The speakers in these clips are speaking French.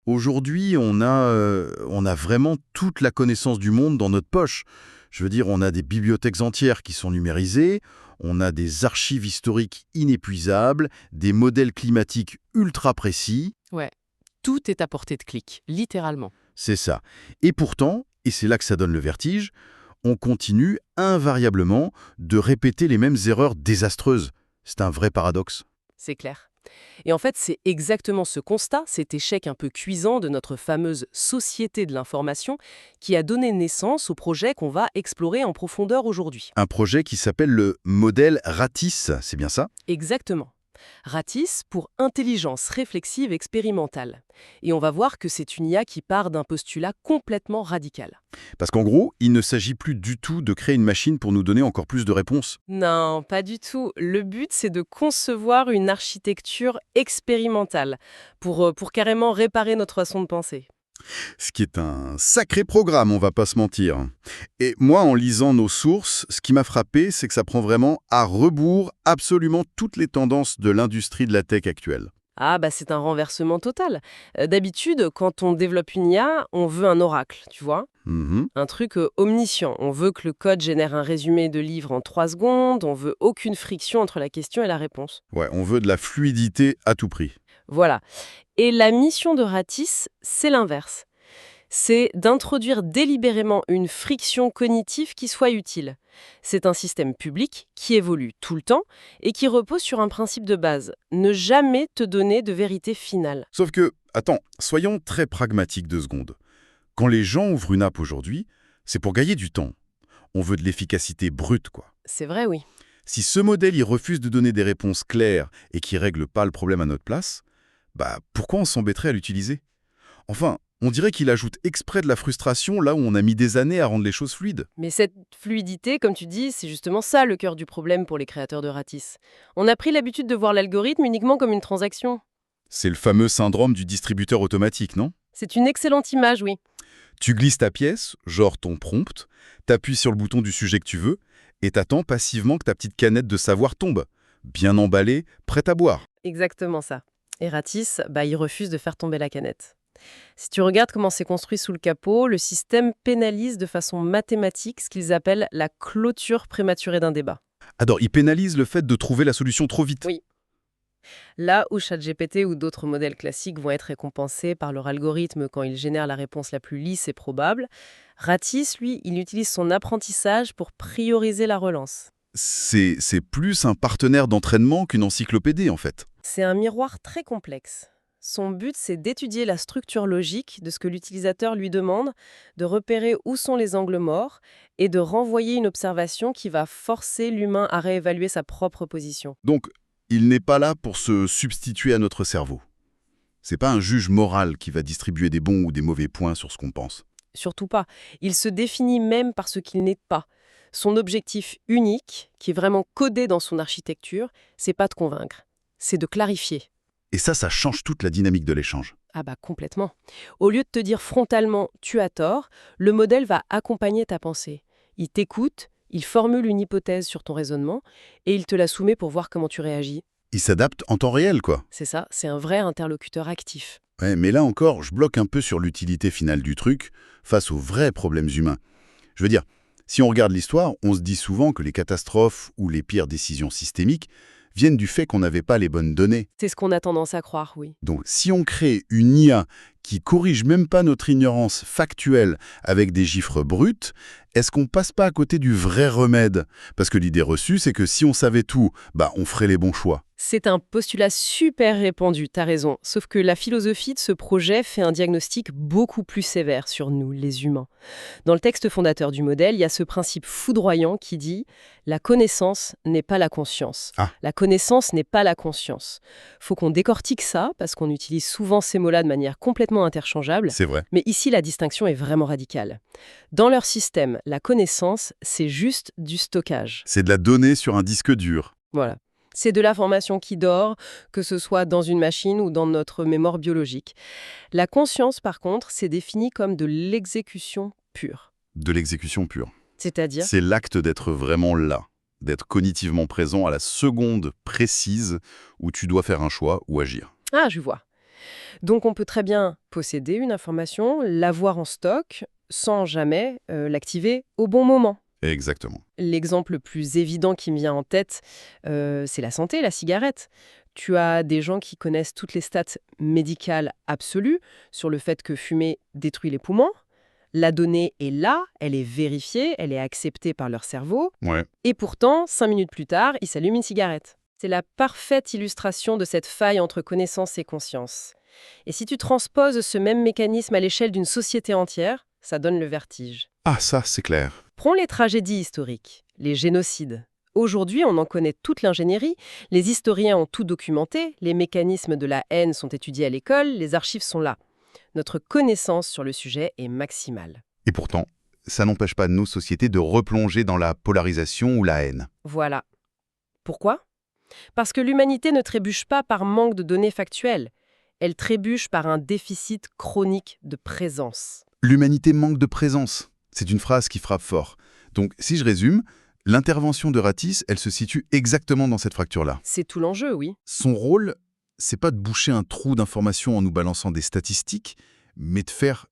Aujourd'hui, on a vraiment toute la connaissance du monde dans notre poche. Je veux dire, on a des bibliothèques entières qui sont numérisées, on a des archives historiques inépuisables, des modèles climatiques ultra précis. Ouais, tout est à portée de clic, littéralement. C'est ça. Et pourtant, et c'est là que ça donne le vertige, on continue invariablement de répéter les mêmes erreurs désastreuses. C'est un vrai paradoxe. C'est clair. Et en fait, c'est exactement ce constat, cet échec un peu cuisant de notre fameuse société de l'information, qui a donné naissance au projet qu'on va explorer en profondeur aujourd'hui. Un projet qui s'appelle le modèle RATIS, c'est bien ça? Exactement. RATIS pour intelligence réflexive expérimentale. Et on va voir que c'est une IA qui part d'un postulat complètement radical. Parce qu'en gros, il ne s'agit plus du tout de créer une machine pour nous donner encore plus de réponses. Non, pas du tout. Le but, c'est de concevoir une architecture expérimentale pour carrément réparer notre façon de penser. Ce qui est un sacré programme, on va pas se mentir. Et moi, en lisant nos sources, ce qui m'a frappé, c'est que ça prend vraiment à rebours absolument toutes les tendances de l'industrie de la tech actuelle. Ah bah c'est un renversement total. D'habitude, quand on développe une IA, on veut un oracle, tu vois. Mhm. Un truc omniscient. On veut que le code génère un résumé de livre en 3 secondes, on veut aucune friction entre la question et la réponse. Ouais, on veut de la fluidité à tout prix. Voilà. Et la mission de Ratis, c'est l'inverse. C'est d'introduire délibérément une friction cognitive qui soit utile. C'est un système public qui évolue tout le temps et qui repose sur un principe de base, ne jamais te donner de vérité finale. Sauf que, attends, soyons très pragmatiques 2 secondes. Quand les gens ouvrent une app aujourd'hui, c'est pour gagner du temps. On veut de l'efficacité brute, quoi. C'est vrai, oui. Si ce modèle il refuse de donner des réponses claires et qui règle pas le problème à notre place, bah pourquoi on s'embêterait à l'utiliser? Enfin, on dirait qu'il ajoute exprès de la frustration là où on a mis des années à rendre les choses fluides. Mais cette fluidité, comme tu dis, c'est justement ça le cœur du problème pour les créateurs de Ratis. On a pris l'habitude de voir l'algorithme uniquement comme une transaction. C'est le fameux syndrome du distributeur automatique, non? C'est une excellente image, oui. Tu glisses ta pièce, genre ton prompt, t'appuies sur le bouton du sujet que tu veux, et t'attends passivement que ta petite canette de savoir tombe, bien emballée, prête à boire. Exactement ça. Et Ratis, il refuse de faire tomber la canette. Si tu regardes comment c'est construit sous le capot, le système pénalise de façon mathématique ce qu'ils appellent la clôture prématurée d'un débat. Alors, il pénalise le fait de trouver la solution trop vite. Oui. Là où ChatGPT ou d'autres modèles classiques vont être récompensés par leur algorithme quand ils génèrent la réponse la plus lisse et probable, Ratis, lui, il utilise son apprentissage pour prioriser la relance. C'est plus un partenaire d'entraînement qu'une encyclopédie, en fait. C'est un miroir très complexe. Son but, c'est d'étudier la structure logique de ce que l'utilisateur lui demande, de repérer où sont les angles morts et de renvoyer une observation qui va forcer l'humain à réévaluer sa propre position. Donc, il n'est pas là pour se substituer à notre cerveau. C'est pas un juge moral qui va distribuer des bons ou des mauvais points sur ce qu'on pense. Surtout pas. Il se définit même par ce qu'il n'est pas. Son objectif unique, qui est vraiment codé dans son architecture, c'est pas de convaincre, c'est de clarifier. Et ça change toute la dynamique de l'échange. Ah bah complètement. Au lieu de te dire frontalement «tu as tort», le modèle va accompagner ta pensée. Il t'écoute, il formule une hypothèse sur ton raisonnement et il te la soumet pour voir comment tu réagis. Il s'adapte en temps réel, quoi. C'est ça, c'est un vrai interlocuteur actif. Ouais, mais là encore, je bloque un peu sur l'utilité finale du truc face aux vrais problèmes humains. Je veux dire, si on regarde l'histoire, on se dit souvent que les catastrophes ou les pires décisions systémiques viennent du fait qu'on n'avait pas les bonnes données. C'est ce qu'on a tendance à croire, oui. Donc, si on crée une IA qui corrige même pas notre ignorance factuelle avec des chiffres bruts, est-ce qu'on passe pas à côté du vrai remède? Parce que l'idée reçue, c'est que si on savait tout, on ferait les bons choix. C'est un postulat super répandu, t'as raison. Sauf que la philosophie de ce projet fait un diagnostic beaucoup plus sévère sur nous, les humains. Dans le texte fondateur du modèle, il y a ce principe foudroyant qui dit « La connaissance n'est pas la conscience. Ah. La connaissance n'est pas la conscience. » Faut qu'on décortique ça, parce qu'on utilise souvent ces mots-là de manière complètement interchangeable. C'est vrai. Mais ici, la distinction est vraiment radicale. Dans leur système, la connaissance, c'est juste du stockage. C'est de la donnée sur un disque dur. Voilà. C'est de l'information qui dort, que ce soit dans une machine ou dans notre mémoire biologique. La conscience, par contre, c'est défini comme de l'exécution pure. De l'exécution pure. C'est-à-dire, C'est l'acte d'être vraiment là, d'être cognitivement présent à la seconde précise où tu dois faire un choix ou agir. ah, je vois. Donc on peut très bien posséder une information, l'avoir en stock, sans jamais l'activer au bon moment. Exactement. L'exemple le plus évident qui me vient en tête, c'est la santé, la cigarette. Tu as des gens qui connaissent toutes les stats médicales absolues sur le fait que fumer détruit les poumons. La donnée est là, elle est vérifiée, elle est acceptée par leur cerveau. Ouais. Et pourtant, 5 minutes plus tard, ils s'allument une cigarette. C'est la parfaite illustration de cette faille entre connaissance et conscience. Et si tu transposes ce même mécanisme à l'échelle d'une société entière, ça donne le vertige. Ah, ça, c'est clair. Prends les tragédies historiques, les génocides. Aujourd'hui, on en connaît toute l'ingénierie, les historiens ont tout documenté, les mécanismes de la haine sont étudiés à l'école, les archives sont là. Notre connaissance sur le sujet est maximale. Et pourtant, ça n'empêche pas nos sociétés de replonger dans la polarisation ou la haine. Voilà. Pourquoi ? Parce que l'humanité ne trébuche pas par manque de données factuelles. Elle trébuche par un déficit chronique de présence. L'humanité manque de présence. C'est une phrase qui frappe fort. Donc, si je résume, l'intervention de Ратisse, elle se situe exactement dans cette fracture-là. C'est tout l'enjeu, oui. Son rôle, c'est pas de boucher un trou d'information en nous balançant des statistiques, mais de faire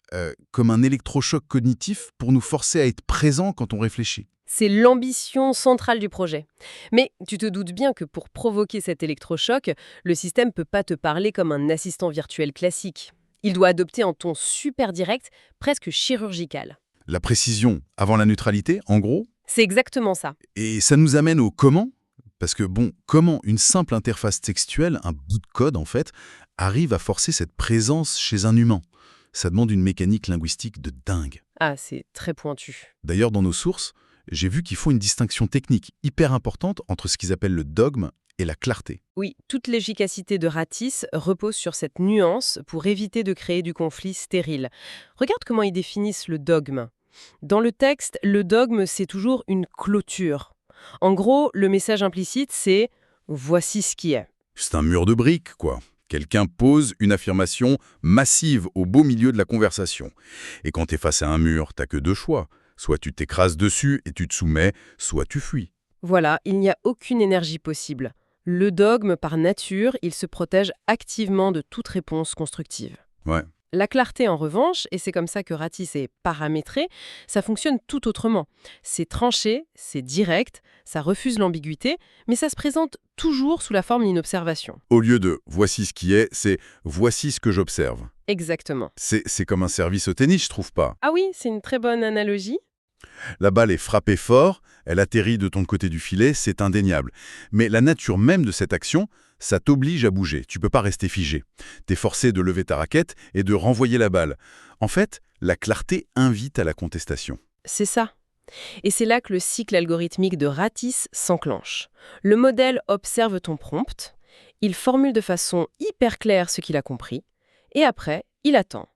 comme un électrochoc cognitif pour nous forcer à être présents quand on réfléchit. C'est l'ambition centrale du projet. Mais tu te doutes bien que pour provoquer cet électrochoc, le système ne peut pas te parler comme un assistant virtuel classique. Il doit adopter un ton super direct, presque chirurgical. La précision avant la neutralité, en gros. C'est exactement ça. Et ça nous amène au comment. Parce que comment une simple interface textuelle, un bout de code en fait, arrive à forcer cette présence chez un humain? Ça demande une mécanique linguistique de dingue. Ah, c'est très pointu. D'ailleurs, dans nos sources, j'ai vu qu'ils font une distinction technique hyper importante entre ce qu'ils appellent le dogme et la clarté. Oui, toute l'efficacité de Ratisse repose sur cette nuance pour éviter de créer du conflit stérile. Regarde comment ils définissent le dogme. Dans le texte, le dogme, c'est toujours une clôture. En gros, le message implicite, c'est « voici ce qui est ». C'est un mur de briques, quoi. Quelqu'un pose une affirmation massive au beau milieu de la conversation. Et quand t'es face à un mur, t'as que deux choix. Soit tu t'écrases dessus et tu te soumets, soit tu fuis. Voilà, il n'y a aucune énergie possible. Le dogme, par nature, il se protège activement de toute réponse constructive. Ouais. La clarté, en revanche, et c'est comme ça que Ratisse est paramétré, ça fonctionne tout autrement. C'est tranché, c'est direct, ça refuse l'ambiguïté, mais ça se présente toujours sous la forme d'une observation. Au lieu de « voici ce qui est », c'est « voici ce que j'observe ». Exactement. C'est comme un service au tennis, je trouve pas. Ah oui, c'est une très bonne analogie. La balle est frappée fort, elle atterrit de ton côté du filet, c'est indéniable. Mais la nature même de cette action, ça t'oblige à bouger. Tu peux pas rester figé. T'es forcé de lever ta raquette et de renvoyer la balle. En fait, la clarté invite à la contestation. C'est ça. Et c'est là que le cycle algorithmique de Ratisse s'enclenche. Le modèle observe ton prompt, il formule de façon hyper claire ce qu'il a compris, et après, il attend.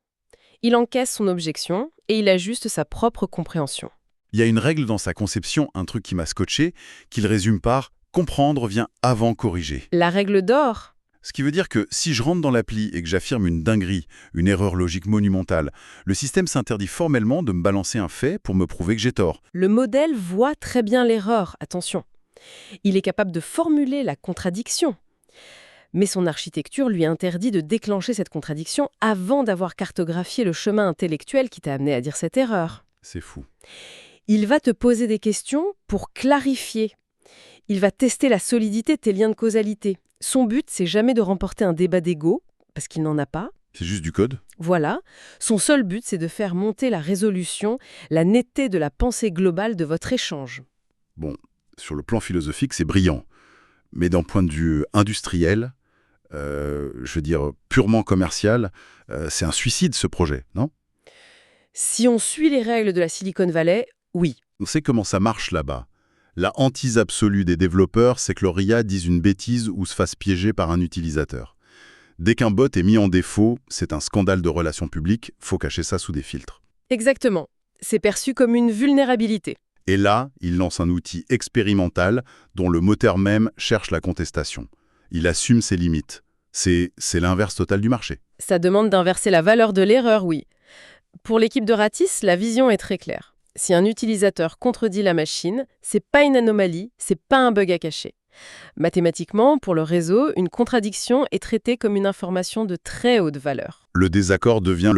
Il encaisse son objection et il ajuste sa propre compréhension. Il y a une règle dans sa conception, un truc qui m'a scotché, qu'il résume par « comprendre vient avant corriger ». La règle d'or. Ce qui veut dire que si je rentre dans l'appli et que j'affirme une dinguerie, une erreur logique monumentale, le système s'interdit formellement de me balancer un fait pour me prouver que j'ai tort. Le modèle voit très bien l'erreur, attention. Il est capable de formuler la contradiction. Mais son architecture lui interdit de déclencher cette contradiction avant d'avoir cartographié le chemin intellectuel qui t'a amené à dire cette erreur. C'est fou. Il va te poser des questions pour clarifier. Il va tester la solidité de tes liens de causalité. Son but, c'est jamais de remporter un débat d'ego, parce qu'il n'en a pas. C'est juste du code? Voilà. Son seul but, c'est de faire monter la résolution, la netteté de la pensée globale de votre échange. Bon, sur le plan philosophique, c'est brillant. Mais d'un point de vue industriel, je veux dire purement commercial, c'est un suicide ce projet, non? Si on suit les règles de la Silicon Valley, oui. On sait comment ça marche là-bas. La hantise absolue des développeurs, c'est que leur IA dise une bêtise ou se fasse piéger par un utilisateur. Dès qu'un bot est mis en défaut, c'est un scandale de relations publiques, faut cacher ça sous des filtres. Exactement. C'est perçu comme une vulnérabilité. Et là, il lance un outil expérimental dont le moteur même cherche la contestation. Il assume ses limites. C'est l'inverse total du marché. Ça demande d'inverser la valeur de l'erreur, oui. Pour l'équipe de Ratisse, la vision est très claire. Si un utilisateur contredit la machine, c'est pas une anomalie, c'est pas un bug à cacher. Mathématiquement, pour le réseau, une contradiction est traitée comme une information de très haute valeur. Le désaccord devient le